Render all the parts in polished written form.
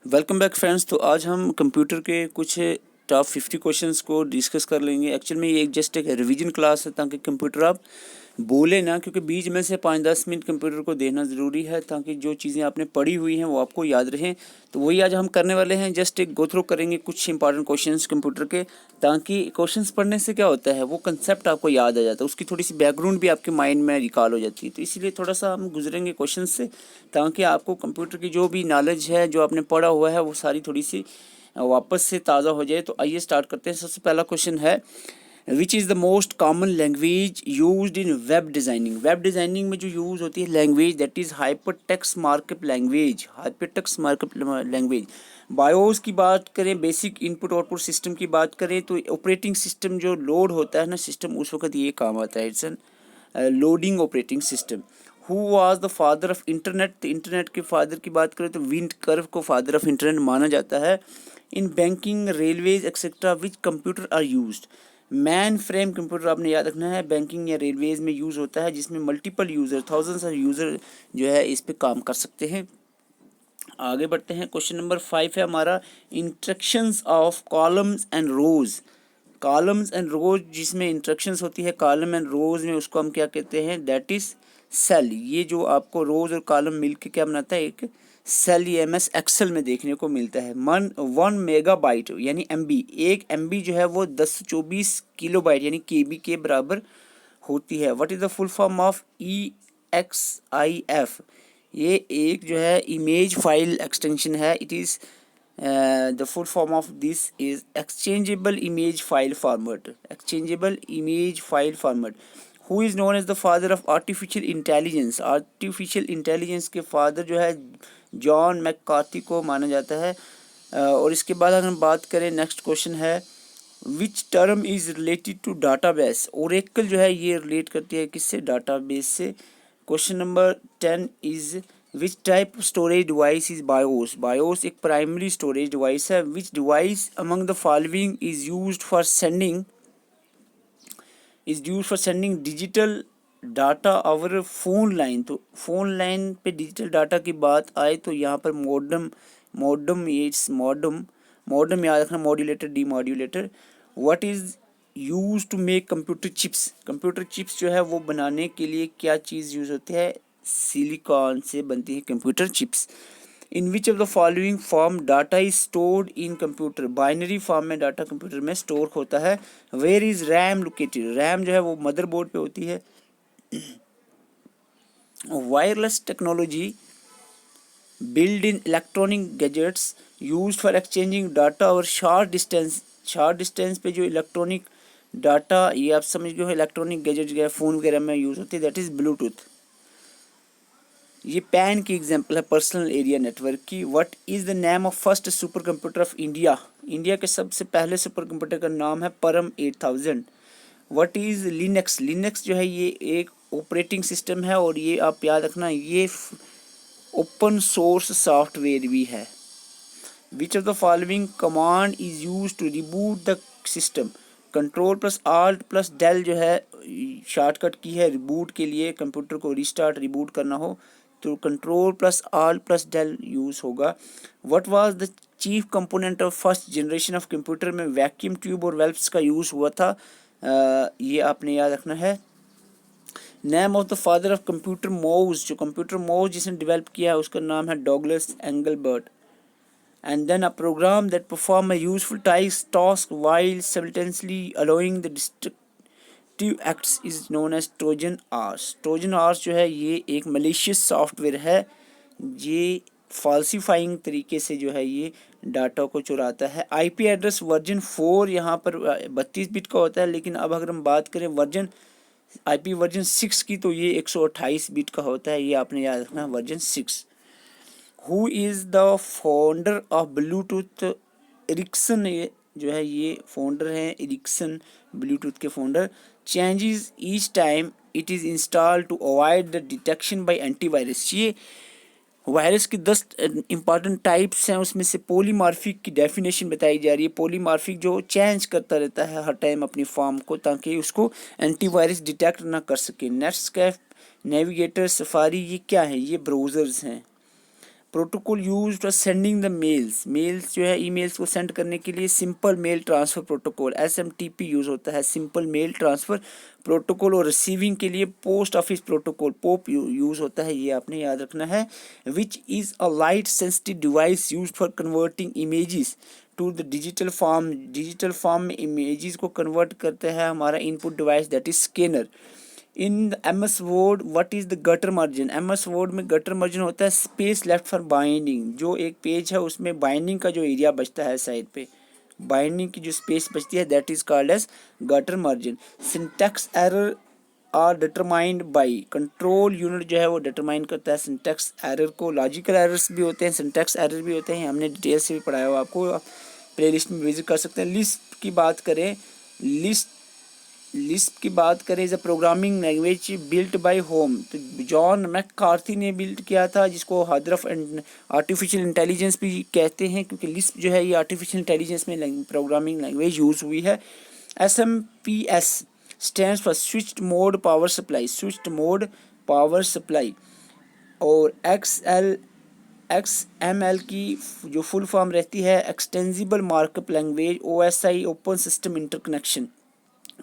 Welcome back friends. तो आज हम कंप्यूटर के कुछ टॉप 50 क्वेश्चंस को डिस्कस कर लेंगे। एक्चुअल में ये जस्ट एक रिवीजन क्लास है ताकि कंप्यूटर आप बोले ना, क्योंकि बीच में से 5-10 मिनट कंप्यूटर को देना ज़रूरी है ताकि जो चीज़ें आपने पढ़ी हुई हैं वो आपको याद रहें। तो वही आज हम करने वाले हैं, जस्ट एक गो थ्रू करेंगे कुछ इंपॉर्टेंट क्वेश्चंस कंप्यूटर के, ताकि क्वेश्चंस पढ़ने से क्या होता है वो कंसेप्ट आपको याद आ जाता है, उसकी थोड़ी सी बैकग्राउंड भी आपके माइंड में रिकॉल हो जाती है। तो इसीलिए थोड़ा सा हम गुजरेंगे क्वेश्चन से, ताकि आपको कंप्यूटर की जो भी नॉलेज है जो आपने पढ़ा हुआ है वो सारी थोड़ी सी वापस से ताज़ा हो जाए। तो आइए स्टार्ट करते हैं। सबसे पहला क्वेश्चन है, which is the most common language used in web designing. Web designing में जो यूज़ होती है language, that is hypertext markup language. Hypertext markup language. BIOS की बात करें, बेसिक इनपुट आउटपुट सिस्टम की बात करें, तो ऑपरेटिंग सिस्टम जो लोड होता है ना सिस्टम, उस वक्त ये काम आता है। It's an loading operating system. Who was the father of internet. तो इंटरनेट के फादर की बात करें तो विंड कर्व को फादर ऑफ इंटरनेट माना जाता है। In banking, railways etcetera which computer are used. Main frame computer आपने याद रखना है, बैंकिंग या रेलवेज में यूज़ होता है, जिसमें multiple user, thousands of user जो है इस पे काम कर सकते हैं। आगे बढ़ते हैं। क्वेश्चन नंबर 5 है हमारा, instructions of columns and rows. Columns and rows जिसमें इंस्ट्रक्शंस होती है कॉलम एंड रोज में, उसको हम क्या कहते हैं, दैट इज सेल। ये जो आपको रोज और कॉलम मिलके क्या बनाता है, एक सेल। ये MS एक्सेल में देखने को मिलता है। 1 मेगाबाइट यानी MB, एक MB जो है वो 1024 किलोबाइट यानी KB के बराबर होती है। What is the full form of EXIF। ये एक जो है इमेज फाइल एक्सटेंशन है। It is the full form of this is exchangeable image file format. Exchangeable image file format. Who is known as the father of artificial intelligence. Artificial intelligence के father जो है John McCarthy को माना जाता है। और इसके बाद अगर हम बात करें, नेक्स्ट क्वेश्चन है, which term is related to database. Oracle जो है ये रिलेट करती है किससे, डाटाबेस से। Question number 10 is, which type of storage device is BIOS. BIOS एक प्राइमरी स्टोरेज डिवाइस है। Which device among the following is use for sending digital data over phone line. तो फोन लाइन पे digital data की बात आए तो यहाँ पर मॉडम याद रखना, modulator, demodulator. What is use to make computer chips. Computer chips जो है वो बनाने के लिए क्या चीज़ यूज होती है, सिलिकॉन से बनती है computer chips. In which of the following form data is stored in computer. Binary form में डाटा कंप्यूटर में स्टोर होता है। Where is RAM located. RAM जो है वो मदरबोर्ड पे होती है। Wireless technology built in electronic gadgets used for exchanging data और शॉर्ट डिस्टेंस पे जो इलेक्ट्रॉनिक डाटा, ये आप समझ गए हो, इलेक्ट्रॉनिक गैजेट जो है फ़ोन वगैरह में यूज़ होती है, दैट इज़ ब्लूटूथ। ये पैन की एग्जांपल है, पर्सनल एरिया नेटवर्क की। What is the name of first super computer of India. India के सबसे पहले सुपर कंप्यूटर का नाम है परम 8000। What is Linux. लिनक्स जो है ये एक ऑपरेटिंग सिस्टम है, और ये आप याद रखना ये ओपन सोर्स सॉफ्टवेयर भी है। Which of the following command is use to reboot the system. Control plus alt plus del जो है शॉर्टकट की है रिबूट के लिए, कंप्यूटर को रिस्टार्ट रिबूट करना हो तो control plus alt plus del use होगा। What was the chief component of first generation of computer में वैक्यूम ट्यूब और वेल्व्स का यूज हुआ था। ये आपने याद रखना है। Name of the father of computer mouse. जो कंप्यूटर माउस जिसने डेवलप किया है उसका नाम है Douglas Engelbart. And then a program that perform a useful task while simultaneously allowing the destructive acts is known as Trojan horse. Trojan horse जो है ये एक malicious सॉफ्टवेयर है, ये फॉल्सीफाइंग तरीके से जो है ये डाटा को चुराता है। IP एड्रेस वर्जन 4 यहाँ पर 32 बिट का होता है, लेकिन अब अगर हम बात करें वर्जन IP वर्जन 6 की तो ये 128 बिट का होता है। ये आपने याद रखना, version 6। Who is the founder of Bluetooth. Ericsson ये जो है ये फाउंडर हैं, एरिक्सन ब्लूटूथ के founder. Changes each time it is install to avoid the detection by antivirus. ये वायरस की 10 इंपॉर्टेंट टाइप्स हैं, उसमें से पॉलीमार्फिक की डेफिनेशन बताई जा रही है। पॉलीमार्फिक जो चेंज करता रहता है हर टाइम अपनी फॉर्म को, ताकि उसको एंटीवायरस डिटेक्ट ना कर सके। नेटस्केप, नेविगेटर, सफारी, ये क्या है, ये ब्राउज़र्स हैं। Protocol use for sending the mails जो है ईमेल्स को सेंड करने के लिए simple mail transfer protocol SMTP use होता है, सिंपल मेल ट्रांसफ़र प्रोटोकॉल। और रिसीविंग के लिए post office protocol POP use होता है, ये आपने याद रखना है। Which is a light sensitive device use for converting images to the digital form में इमेजेस को कन्वर्ट करते हैं हमारा input device, that is scanner. In MS word what is the gutter margin, MS word में gutter margin होता है space left for binding, जो एक पेज है उसमें बाइंडिंग का जो एरिया बचता है साइड पे, बाइंडिंग की जो स्पेस बचती है that is called as gutter margin. Syntax error are determined by, control unit जो है वो डिटरमाइन करता है सिंटैक्स एरर को। लॉजिकल एरर्स भी होते हैं, सिंटैक्स एरर भी होते हैं, हमने डिटेल से भी पढ़ाया हुआ आपको, प्लेलिस्ट में विजिट कर सकते हैं। लिस्प की बात करें, लिस्प की बात करें is a programming language built by home, तो जॉन मैककार्थी ने बिल्ड किया था, जिसको हदरफ एंड आर्टिफिशियल इंटेलिजेंस भी कहते हैं, क्योंकि लिस्प जो है ये आर्टिफिशियल इंटेलिजेंस में प्रोग्रामिंग लैंग्वेज यूज़ हुई है। SMPS stands for switched mode power supply, switched mode power supply. और XML की जो फुल फॉर्म रहती है extensible markup language, OSI open system interconnection.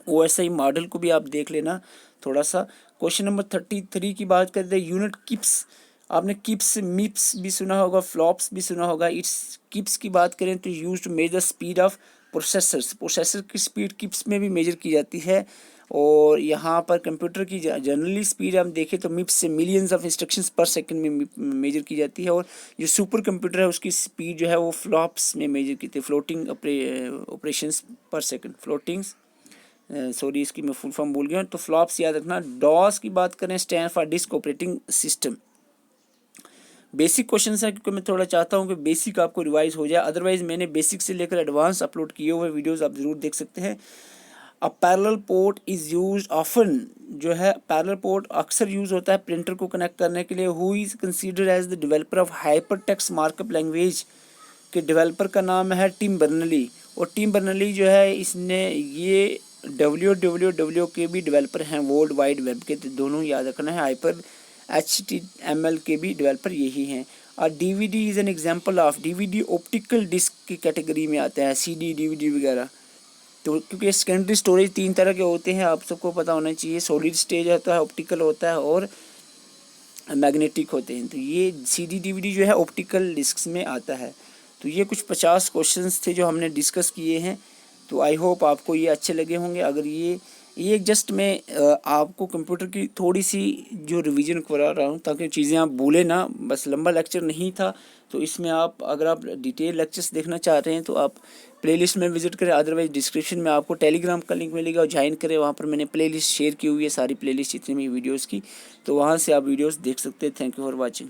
OSI model को भी आप देख लेना थोड़ा सा। क्वेश्चन नंबर 33 की बात करते हैं, यूनिट किप्स, आपने किप्स मिप्स भी सुना होगा, फ्लॉप्स भी सुना होगा। इट्स किप्स की बात करें तो use to measure speed of processor की स्पीड किप्स में भी मेजर की जाती है। और यहाँ पर कंप्यूटर की जनरली स्पीड हम देखें तो मिप्स से मिलियंस ऑफ इंस्ट्रक्शंस पर सेकंड में मेजर की जाती है। और जो सुपर कंप्यूटर है उसकी स्पीड जो है वो फ्लॉप्स में मेजर की जाती है, फ्लोटिंग ऑपरेशंस पर सेकंड, फ्लोटिंग्स सॉरी इसकी मैं फुल फॉर्म भूल गया। तो फ्लॉप्स याद रखना। डॉस की बात करें stand for disk operating system. Basic question है क्योंकि मैं थोड़ा चाहता हूँ कि बेसिक आपको रिवाइज हो जाए, अदरवाइज मैंने बेसिक से लेकर एडवांस अपलोड किए हुए वीडियोस आप जरूर देख सकते हैं। A parallel port is use often, जो है पैरेलल पोर्ट अक्सर यूज़ होता है प्रिंटर को कनेक्ट करने के लिए। Who is considered as the developer of hypertext markup language, के डेवलपर का नाम है टिम बर्नली। और टिम बर्नली जो है इसने ये WWW के भी डेवलपर हैं, वर्ल्ड वाइड वेब के, तो दोनों याद रखना है। हाइपर HTML के भी डेवलपर यही हैं। और DVD is an example of, DVD optical disc की कैटेगरी में आता है, CD DVD वगैरह। तो क्योंकि सेकेंडरी स्टोरेज 3 तरह के होते हैं, आप सबको पता होना चाहिए, सॉलिड स्टेज होता है, ऑप्टिकल होता है और मैग्नेटिक होते हैं। तो ये CD DVD जो है ऑप्टिकल डिस्क में आता है। तो ये कुछ 50 क्वेश्चंस थे जो हमने डिस्कस किए हैं। तो आई होप आपको ये अच्छे लगे होंगे। अगर ये जस्ट मैं आपको कंप्यूटर की थोड़ी सी जो रिवीजन करा रहा हूँ ताकि चीज़ें आप भूलें ना, बस लंबा लेक्चर नहीं था। तो इसमें आप अगर आप डिटेल लेक्चर्स देखना चाहते हैं तो आप प्लेलिस्ट में विजिट करें, अदरवाइज डिस्क्रिप्शन में आपको टेलीग्राम का लिंक मिलेगा और ज्वाइन करें, वहाँ पर मैंने प्लेलिस्ट शेयर की हुई है, सारी प्लेलिस्ट जितनी भी वीडियोज़ की, तो वहाँ से आप वीडियोज़ देख सकते हैं। Thank you for watching.